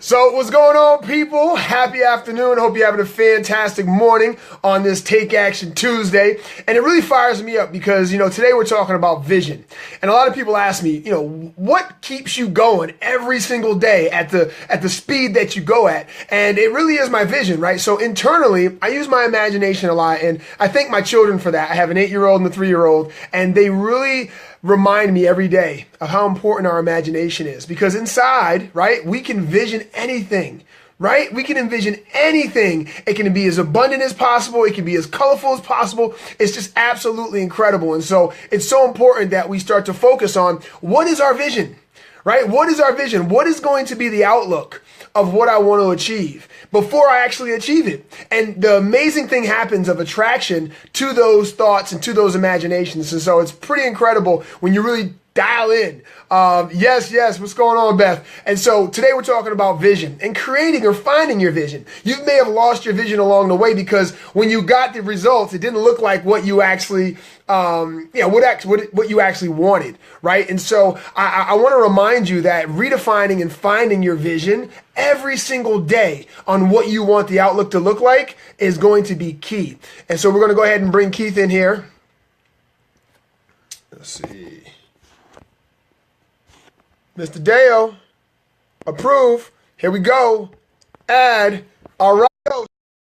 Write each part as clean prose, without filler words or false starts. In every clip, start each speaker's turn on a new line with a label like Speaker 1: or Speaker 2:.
Speaker 1: So what's going on, people? Happy afternoon. Hope you're having a fantastic morning on this Take Action Tuesday. And it really fires me up because, today we're talking about vision. And a lot of people ask me, what keeps you going every single day at the speed that you go at? And it really is my vision, right? So internally, I use my imagination a lot, and I thank my children for that. I have an 8-year-old and a 3-year-old, and they really remind me every day of how important our imagination is, because inside, right, we can vision anything, right? We can envision anything. It can be as abundant as possible. It can be as colorful as possible. It's just absolutely incredible. And so it's so important that we start to focus on what is our vision, right? What is our vision? What is going to be the outlook of what I want to achieve before I actually achieve it? And the amazing thing happens of attraction to those thoughts and to those imaginations. And so it's pretty incredible when you really dial in. Yes. What's going on, Beth? And so today we're talking about vision and creating or finding your vision. You may have lost your vision along the way because when you got the results, it didn't look like what you actually, what you actually wanted, right? And so I want to remind you that redefining and finding your vision every single day on what you want the outlook to look like is going to be key. And so we're going to go ahead and bring Keith in here. Let's see. Mr. Deyo, approve. Here we go. Add. All right.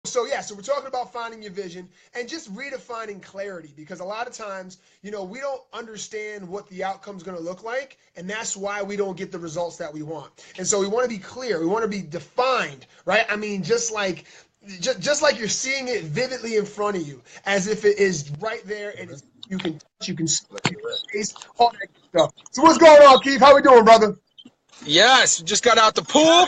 Speaker 1: So we're talking about finding your vision and just redefining clarity, because a lot of times, we don't understand what the outcome's going to look like, and that's why we don't get the results that we want. And so we want to be clear. We want to be defined, right? I mean, just like you're seeing it vividly in front of you, as if it is right there, and you can touch, you can taste, all that good stuff. So what's going on, Keith? How we doing, brother?
Speaker 2: Yes, just got out the pool.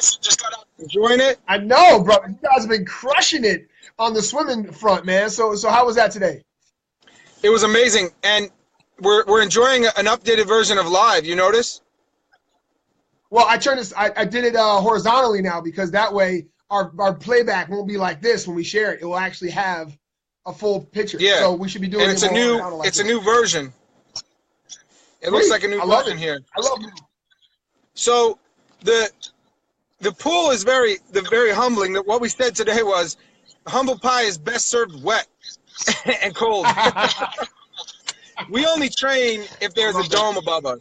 Speaker 2: Enjoying it.
Speaker 1: I know, brother. You guys have been crushing it on the swimming front, man. So how was that today?
Speaker 2: It was amazing, and we're enjoying an updated version of Live. You notice?
Speaker 1: Well, I turned this. I did it horizontally now, because that way our playback won't be like this when we share it. It will actually have a full picture.
Speaker 2: Yeah.
Speaker 1: So we should be doing.
Speaker 2: And it's a new version. It looks like a new version here.
Speaker 1: I love it.
Speaker 2: So the pool is very humbling. What we said today was humble pie is best served wet and cold. We only train if there's a dome above us.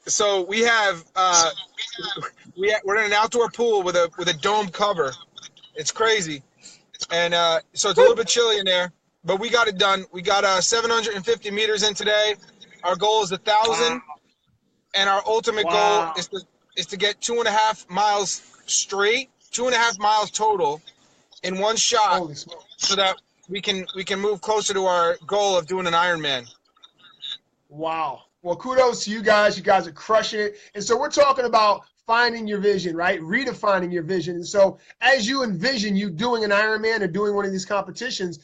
Speaker 2: So we have we're in an outdoor pool with a dome cover. It's crazy, and so it's a little bit chilly in there, but we got it done. We got 750 meters in today. Our goal is 1,000, and our ultimate goal is to get 2.5 miles straight, 2.5 miles total, in one shot, so that we can move closer to our goal of doing an Ironman.
Speaker 1: Wow. Well, kudos to you guys. You guys are crushing it. And so we're talking about finding your vision, right? Redefining your vision. And so as you envision you doing an Ironman or doing one of these competitions,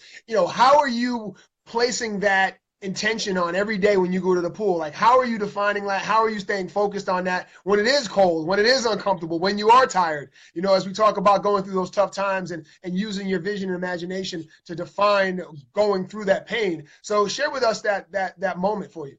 Speaker 1: how are you placing that intention on every day when you go to the pool? Like, how are you defining that? How are you staying focused on that when it is cold, when it is uncomfortable, when you are tired? As we talk about going through those tough times and using your vision and imagination to define going through that pain. So share with us that moment for you.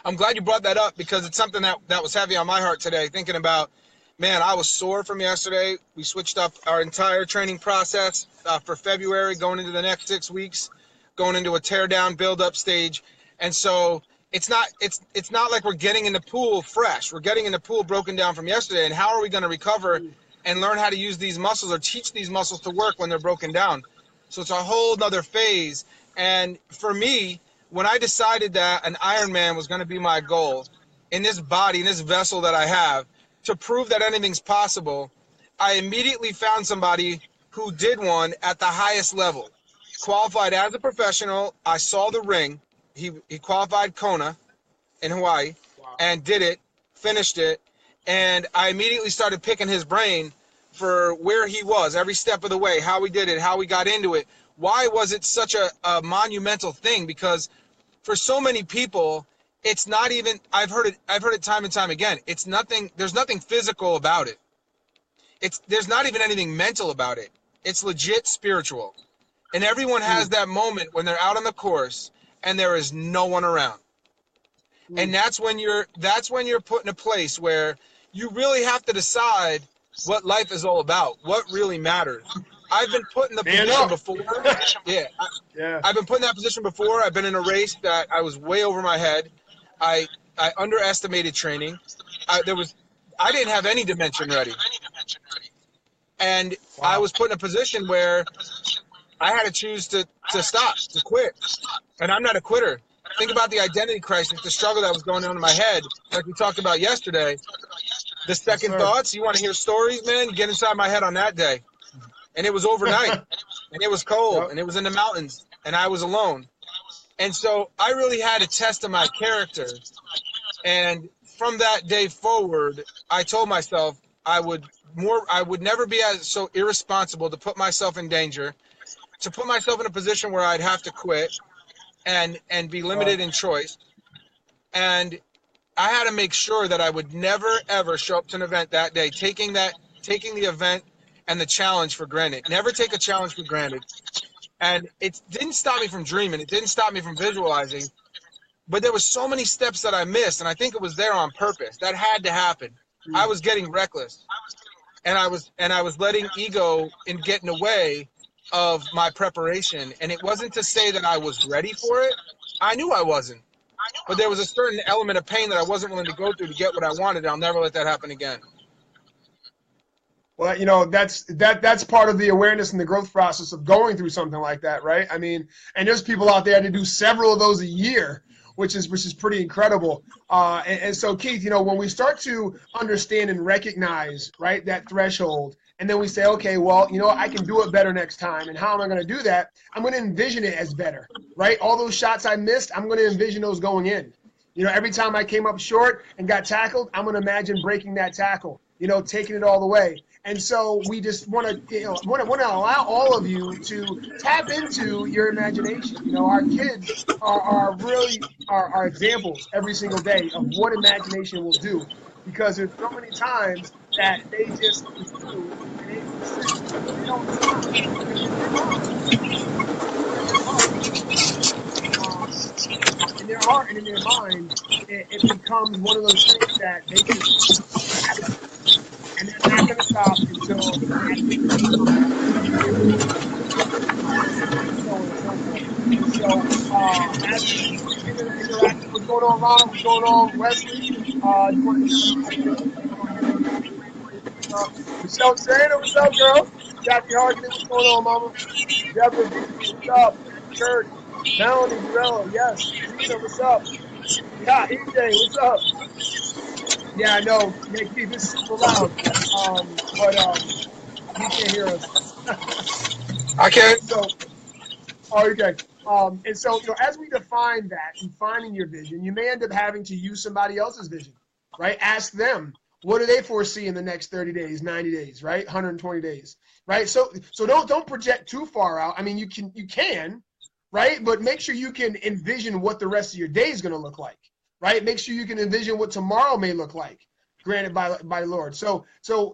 Speaker 2: I'm glad you brought that up, because it's something that was heavy on my heart today, thinking about, man, I was sore from yesterday. We switched up our entire training process for February, going into the next 6 weeks, going into a tear down build up stage. And so it's not like we're getting in the pool fresh. We're getting in the pool broken down from yesterday. And how are we going to recover and learn how to use these muscles or teach these muscles to work when they're broken down? So it's a whole nother phase. And for me, when I decided that an Ironman was going to be my goal in this body, in this vessel that I have, to prove that anything's possible, I immediately found somebody who did one at the highest level. Qualified as a professional. I saw the ring. He qualified Kona in Hawaii. Wow. And did it, finished it, and I immediately started picking his brain for where he was every step of the way, how he did it, how we got into it. Why was it such a monumental thing? Because for so many people, it's not even, I've heard it time and time again. It's nothing, there's nothing physical about it. There's not even anything mental about it. It's legit spiritual. And everyone has that moment when they're out on the course and there is no one around. And that's when you're put in a place where you really have to decide what life is all about, what really matters. I've been put in the position before. I've been put in that position before. I've been in a race that I was way over my head. I underestimated training. I didn't have any dimension ready. And I was put in a position where I had to choose to stop, to quit. And I'm not a quitter. Think about the identity crisis, the struggle that was going on in my head, like we talked about yesterday. The second thoughts, you want to hear stories, man? Get inside my head on that day. And it was overnight, and it was cold, and it was in the mountains, and I was alone. And so I really had a test of my character. And from that day forward, I told myself I would never be so irresponsible to put myself in danger, to put myself in a position where I'd have to quit and be limited in choice. And I had to make sure that I would never, ever show up to an event that day, taking the event and the challenge for granted. Never take a challenge for granted. And it didn't stop me from dreaming. It didn't stop me from visualizing. But there was so many steps that I missed, and I think it was there on purpose. That had to happen. I was getting reckless. And I was letting ego get in the way of my preparation. And it wasn't to say that I was ready for it. I knew I wasn't. But there was a certain element of pain that I wasn't willing to go through to get what I wanted. I'll never let that happen again.
Speaker 1: Well, that's part of the awareness and the growth process of going through something like that, right? I mean, and there's people out there that do several of those a year, which is pretty incredible. And so, Keith, when we start to understand and recognize, right, that threshold, and then we say, okay, well, I can do it better next time. And how am I going to do that? I'm going to envision it as better, right? All those shots I missed, I'm going to envision those going in. Every time I came up short and got tackled, I'm going to imagine breaking that tackle, taking it all the way. And so we just want to allow all of you to tap into your imagination. Our kids are really our examples every single day of what imagination will do, because there's so many times that they just do and they don't stop. In their heart and in their mind, it becomes one of those things that they just happen. And they're not going to stop until as we interact, what's going on, Ron? What's going on, Wesley? You want to Michelle Trainer, what's up, girl? Jackie Harkin, what's going on, mama? Deborah, what's up? Kurt, Melanie, Morello, yes. Rita, what's up? Yeah, EJ, what's up? Yeah, I know. Keith, it's super loud, but you can't hear us.
Speaker 2: I can.
Speaker 1: Okay. And so, as we define that and finding your vision, you may end up having to use somebody else's vision, right? Ask them, what do they foresee in the next 30 days, 90 days, right? 120 days, right? So don't project too far out. I mean, you can, right? But make sure you can envision what the rest of your day is going to look like. Right? Make sure you can envision what tomorrow may look like, granted by the Lord. So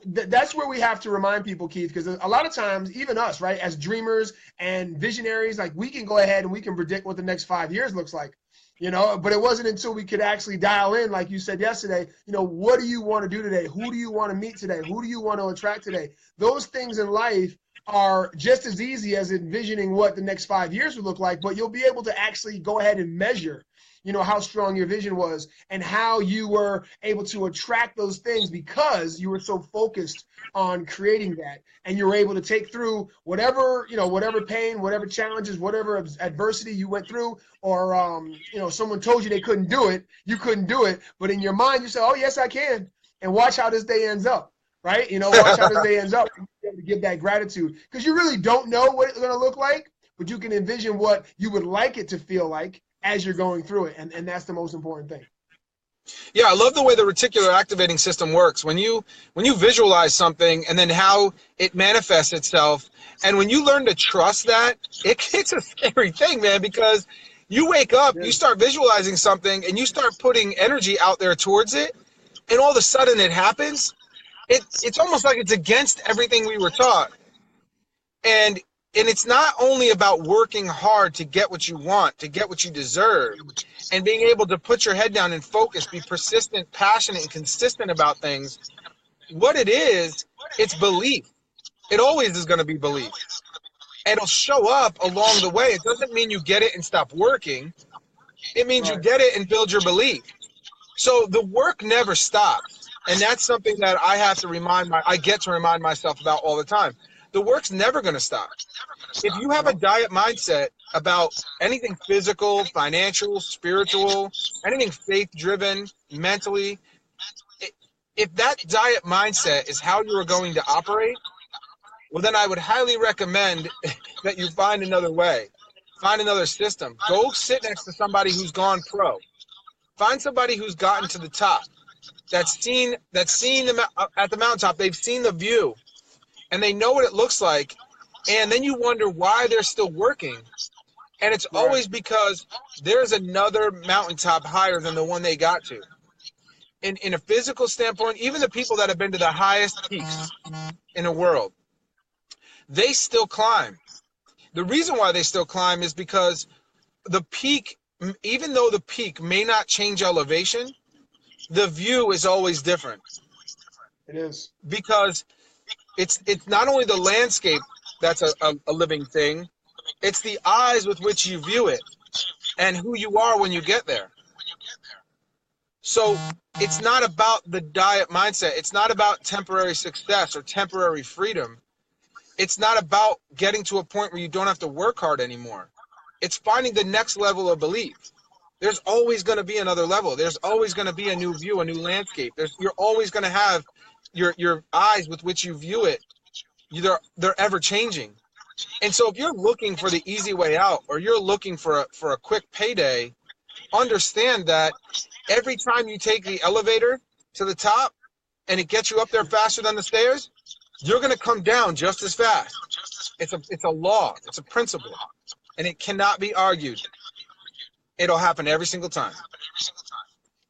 Speaker 1: that's where we have to remind people, Keith, because a lot of times, even us, right, as dreamers and visionaries, like we can go ahead and we can predict what the next 5 years looks like, but it wasn't until we could actually dial in, like you said yesterday, what do you want to do today? Who do you want to meet today? Who do you want to attract today? Those things in life are just as easy as envisioning what the next 5 years would look like, but you'll be able to actually go ahead and measure how strong your vision was and how you were able to attract those things because you were so focused on creating that. And you were able to take through whatever pain, whatever challenges, whatever adversity you went through, or, someone told you they couldn't do it. You couldn't do it. But in your mind, you say, oh, yes, I can. And watch how this day ends up, right? Watch how this day ends up. And be able to give that gratitude because you really don't know what it's going to look like, but you can envision what you would like it to feel like as you're going through it, and that's the most important thing.
Speaker 2: Yeah, I love the way the reticular activating system works. When you visualize something and then how it manifests itself, and when you learn to trust that, it's a scary thing, man, because you wake up, you start visualizing something, and you start putting energy out there towards it, and all of a sudden it happens. It's almost like it's against everything we were taught. And And it's not only about working hard to get what you want, to get what you deserve, and being able to put your head down and focus, be persistent, passionate, and consistent about things. What it is, it's belief. It always is going to be belief. And it'll show up along the way. It doesn't mean you get it and stop working. It means you get it and build your belief. So the work never stops. And that's something that I have to I get to remind myself about all the time. The work's never going to stop. If you have a diet mindset about anything physical, financial, spiritual, anything faith-driven, mentally, if that diet mindset is how you are going to operate, well, then I would highly recommend that you find another way. Find another system. Go sit next to somebody who's gone pro. Find somebody who's gotten to the top, that's seen them at the mountaintop. They've seen the view, and they know what it looks like. And then you wonder why they're still working. And it's always because there's another mountaintop higher than the one they got to. In a physical standpoint, even the people that have been to the highest peaks in the world, they still climb. The reason why they still climb is because the peak, even though the peak may not change elevation, the view is always different.
Speaker 1: It is.
Speaker 2: Because it's not only the landscape that's a living thing, it's the eyes with which you view it and who you are when you get there. So it's not about the diet mindset. It's not about temporary success or temporary freedom. It's not about getting to a point where you don't have to work hard anymore. It's finding the next level of belief. There's always going to be another level. There's always going to be a new view, a new landscape. You're always going to have your eyes with which you view it. They're ever changing. And so if you're looking for the easy way out, or you're looking for a quick payday, understand that every time you take the elevator to the top and it gets you up there faster than the stairs, you're going to come down just as fast. It's a law. It's a principle. And it cannot be argued. It'll happen every single time.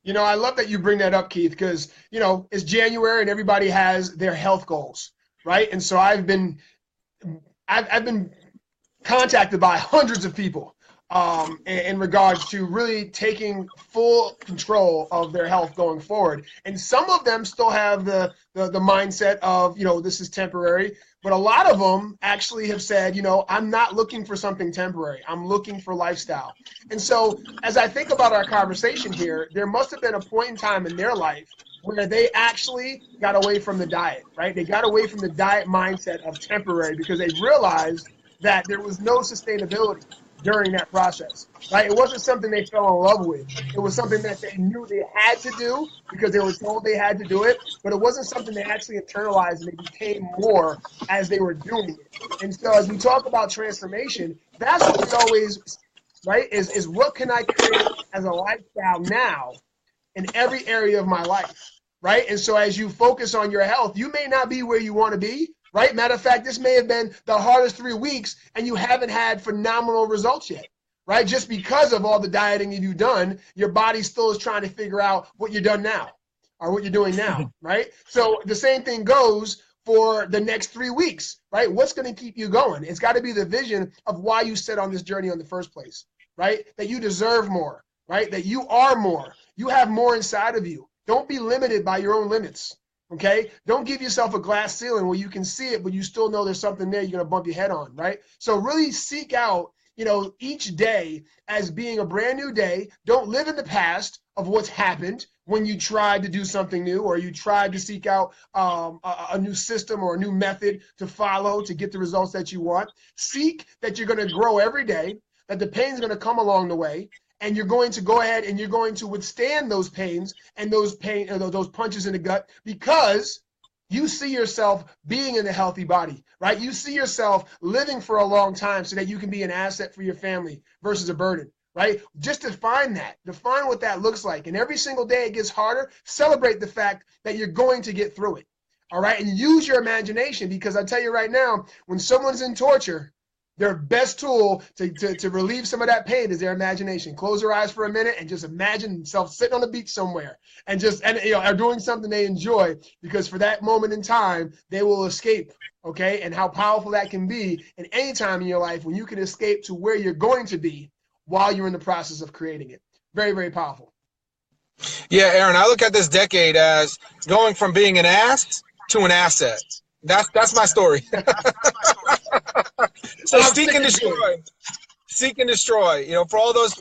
Speaker 1: You know, I love that you bring that up, Keith, because, you know, it's January and everybody has their health goals, right? And so I've been contacted by hundreds of people in regards to really taking full control of their health going forward. And some of them still have the mindset of, you know, this is temporary. But a lot of them actually have said, you know, I'm not looking for something temporary. I'm looking for lifestyle. And so as I think about our conversation here, there must have been a point in time in their life where they actually got away from the diet, right? They got away from the diet mindset of temporary because they realized that there was no sustainability during that process, right? It wasn't something they fell in love with. It was something that they knew they had to do because they were told they had to do it, but it wasn't something they actually internalized, and they became more as they were doing it. And so as we talk about transformation, that's what we always, right, is what can I create as a lifestyle now in every area of my life, right? And so as you focus on your health, you may not be where you want to be, right? Matter of fact, this may have been the hardest 3 weeks and you haven't had phenomenal results yet, right? Just because of all the dieting you've done, your body still is trying to figure out what you're done now or what you're doing now, right? So the same thing goes for the next 3 weeks, right? What's going to keep you going? It's got to be the vision of why you set on this journey in the first place, right? That you deserve more, right? That you are more. You have more inside of you. Don't be limited by your own limits. Okay, don't give yourself a glass ceiling where you can see it, but you still know there's something there you're going to bump your head on, right? So really seek out, you know, each day as being a brand new day. Don't live in the past of what's happened when you tried to do something new or you tried to seek out a new system or a new method to follow to get the results that you want. Seek that you're going to grow every day, that the pain is going to come along the way, and you're going to go ahead and you're going to withstand those pains and those punches in the gut because you see yourself being in a healthy body, right? You see yourself living for a long time so that you can be an asset for your family versus a burden, right? Just define that. Define what that looks like. And every single day it gets harder. Celebrate the fact that you're going to get through it, all right? And use your imagination because I tell you right now, when someone's in torture, 90% of the time, they're not going to Their best tool to relieve some of that pain is their imagination. Close your eyes for a minute and just imagine themselves sitting on the beach somewhere and are doing something they enjoy, because for that moment in time, they will escape. Okay. And how powerful that can be in any time in your life when you can escape to where you're going to be while you're in the process of creating it. Very, very powerful.
Speaker 2: Yeah, Aaron, I look at this decade as going from being an ass to an asset. That's my story. So seek and destroy. Seek and destroy. You know, for all those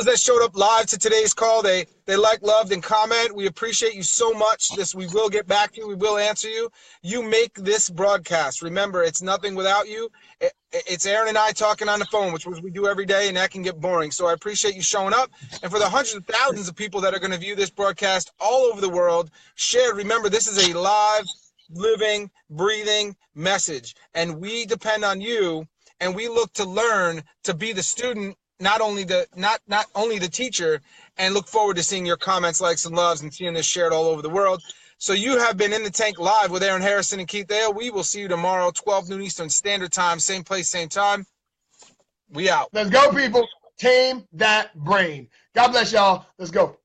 Speaker 2: that showed up live to today's call, they loved, and comment. We appreciate you so much. We will get back to you. We will answer you. You make this broadcast. Remember, it's nothing without you. It's Aaron and I talking on the phone, which we do every day, and that can get boring. So I appreciate you showing up. And for the hundreds of thousands of people that are going to view this broadcast all over the world, share. Remember, this is a live, living, breathing message, and we depend on you. And we look to learn to be the student, not only the teacher, and look forward to seeing your comments, likes, and loves, and seeing this shared all over the world. So you have been In the Tank live with Aaron Hairston and Keith Deyo. We will see you tomorrow, 12 noon Eastern Standard Time, same place, same time. We out.
Speaker 1: Let's go, people. Tame that brain. God bless y'all. Let's go.